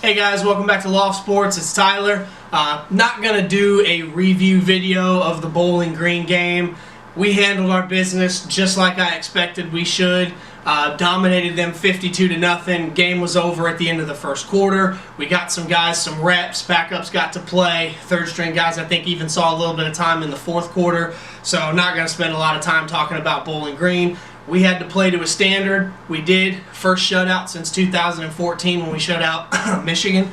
Hey guys, welcome back to Loft Sports. It's Tyler. Not going to do a review video of the Bowling Green game. We handled our business just like I expected we should. Dominated them 52-0. Game was over at the end of the first quarter. We got some guys some reps. Backups got to play. Third string guys I think even saw a little bit of time in the fourth quarter. So I'm not going to spend a lot of time talking about Bowling Green. We had to play to a standard. We did. First shutout since 2014 when we shut out Michigan.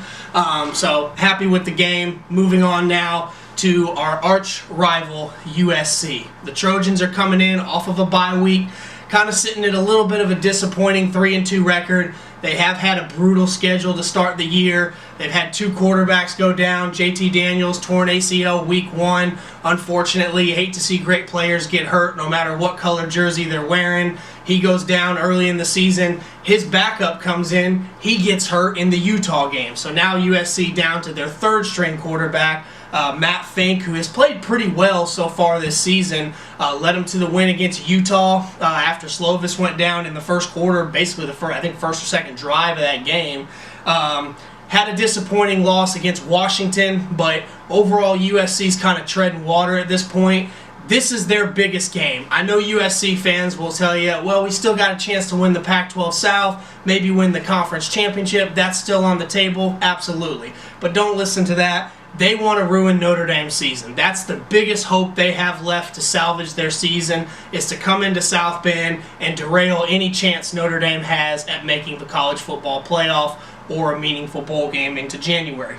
So happy with the game. Moving on now to our arch rival USC. The Trojans are coming in off of a bye week, kind of sitting at a little bit of a disappointing 3-2 record. They have had a brutal schedule to start the year. They've had two quarterbacks go down. JT Daniels, torn ACL week 1. Unfortunately, you hate to see great players get hurt no matter what color jersey they're wearing. He goes down early in the season. His backup comes in. He gets hurt in the Utah game. So now USC down to their third string quarterback, Matt Fink, who has played pretty well so far this season. Led him to the win against Utah after Slovis went down in the first quarter, basically the first or second drive of that game. Had a disappointing loss against Washington, but overall USC's kind of treading water at this point. This is their biggest game. I know USC fans will tell you, well, we still got a chance to win the Pac-12 South, maybe win the conference championship. That's still on the table, absolutely. But don't listen to that. They want to ruin Notre Dame's season. That's the biggest hope they have left to salvage their season, is to come into South Bend and derail any chance Notre Dame has at making the college football playoff or a meaningful bowl game into January.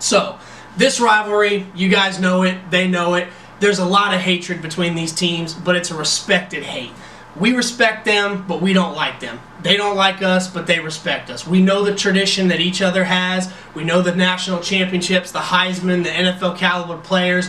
So, this rivalry, you guys know it, they know it. There's a lot of hatred between these teams, but it's a respected hate. We respect them, but we don't like them. They don't like us, but they respect us. We know the tradition that each other has. We know the national championships, the Heisman, the NFL caliber players.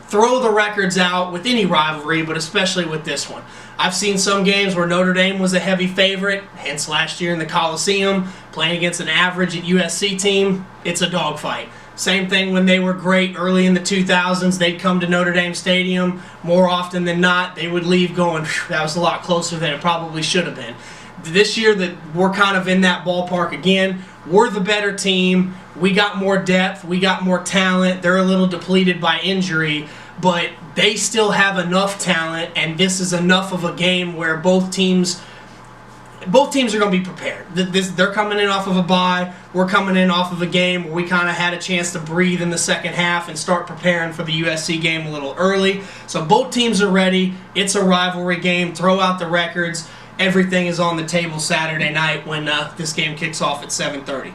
Throw the records out with any rivalry, but especially with this one. I've seen some games where Notre Dame was a heavy favorite, hence last year in the Coliseum, playing against an average at USC team. It's a dogfight. Same thing when they were great early in the 2000s. They'd come to Notre Dame Stadium. More often than not, they would leave going, that was a lot closer than it probably should have been. This year, that we're kind of in that ballpark again. We're the better team. We got more depth. We got more talent. They're a little depleted by injury, but they still have enough talent, and this is enough of a game where both teams are going to be prepared. They're coming in off of a bye. We're coming in off of a game where we kind of had a chance to breathe in the second half and start preparing for the USC game a little early. So both teams are ready. It's a rivalry game. Throw out the records. Everything is on the table Saturday night when this game kicks off at 7:30.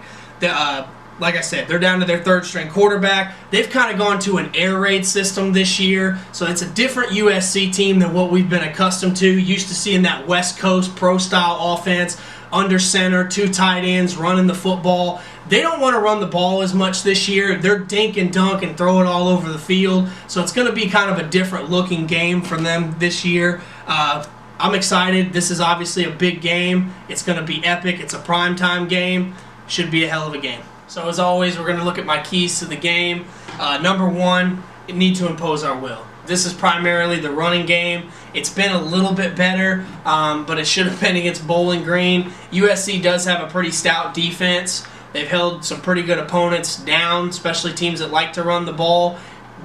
Like I said, they're down to their third string quarterback. They've kind of gone to an air raid system this year, so it's a different USC team than what we've been accustomed to. Used to seeing that West Coast pro-style offense, under center, two tight ends, running the football. They don't want to run the ball as much this year. They're dink and dunk and throw it all over the field, so it's going to be kind of a different looking game from them this year. I'm excited. This is obviously a big game. It's going to be epic. It's a primetime game. Should be a hell of a game. So as always, we're going to look at my keys to the game. Number one, you need to impose our will. This is primarily the running game. It's been a little bit better, but it should have been against Bowling Green. USC does have a pretty stout defense. They've held some pretty good opponents down, especially teams that like to run the ball.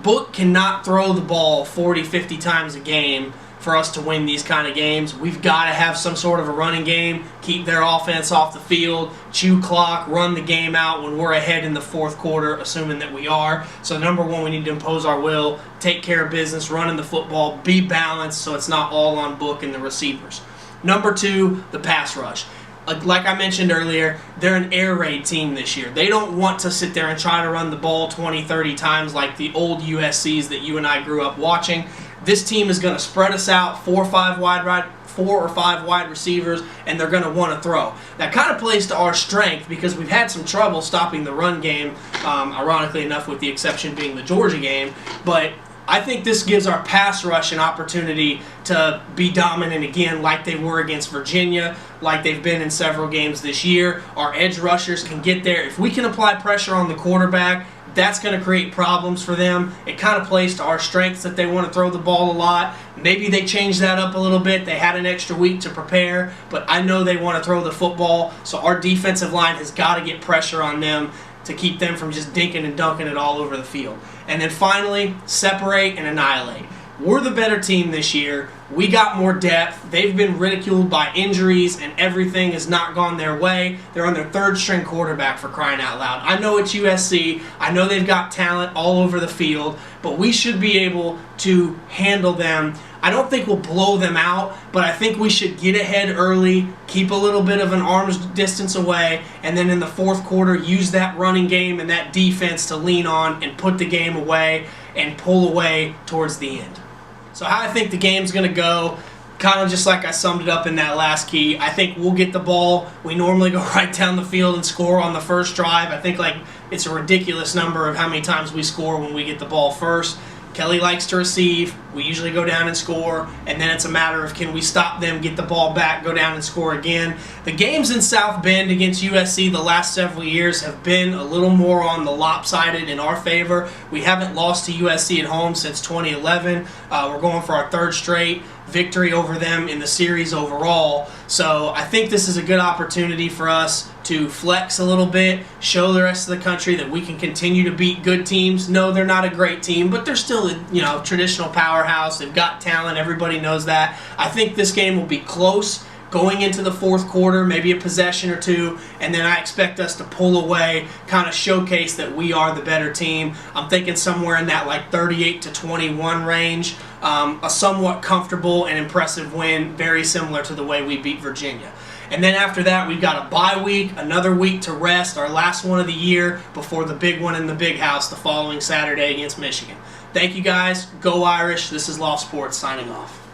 Book cannot throw the ball 40, 50 times a game for us to win these kind of games. We've got to have some sort of a running game, keep their offense off the field, chew clock, run the game out when we're ahead in the fourth quarter, assuming that we are. So number one, we need to impose our will, take care of business, running the football, be balanced so it's not all on Book and the receivers. Number two, the pass rush. Like I mentioned earlier, they're an air raid team this year. They don't want to sit there and try to run the ball 20, 30 times like the old USCs that you and I grew up watching. This team is going to spread us out, 4 or 5 wide receivers, and they're going to want to throw. That kind of plays to our strength because we've had some trouble stopping the run game, ironically enough with the exception being the Georgia game. But I think this gives our pass rush an opportunity to be dominant again like they were against Virginia, like they've been in several games this year. Our edge rushers can get there. If we can apply pressure on the quarterback, that's going to create problems for them. It kind of plays to our strengths that they want to throw the ball a lot. Maybe they changed that up a little bit. They had an extra week to prepare, but I know they want to throw the football, so our defensive line has got to get pressure on them to keep them from just dinking and dunking it all over the field. And then finally, separate and annihilate. We're the better team this year. We got more depth. They've been ridiculed by injuries, and everything has not gone their way. They're on their third-string quarterback, for crying out loud. I know it's USC. I know they've got talent all over the field, but we should be able to handle them. I don't think we'll blow them out, but I think we should get ahead early, keep a little bit of an arm's distance away, and then in the fourth quarter, use that running game and that defense to lean on and put the game away and pull away towards the end. So how I think the game's going to go, kind of just like I summed it up in that last key, I think we'll get the ball. We normally go right down the field and score on the first drive. I think it's a ridiculous number of how many times we score when we get the ball first. Kelly likes to receive. We usually go down and score, and then it's a matter of can we stop them, get the ball back, go down and score again. The games in South Bend against USC the last several years have been a little more on the lopsided in our favor. We haven't lost to USC at home since 2011. We're going for our third straight victory over them in the series overall. So I think this is a good opportunity for us to flex a little bit, show the rest of the country that we can continue to beat good teams. No, they're not a great team, but they're still a traditional powerhouse. They've got talent. Everybody knows that. I think this game will be close going into the fourth quarter, maybe a possession or two, and then I expect us to pull away, kind of showcase that we are the better team. I'm thinking somewhere in that 38-21 range. A somewhat comfortable and impressive win, very similar to the way we beat Virginia. And then after that, we've got a bye week, another week to rest, our last one of the year before the big one in the big house the following Saturday against Michigan. Thank you guys. Go Irish. This is Loft Sports signing off.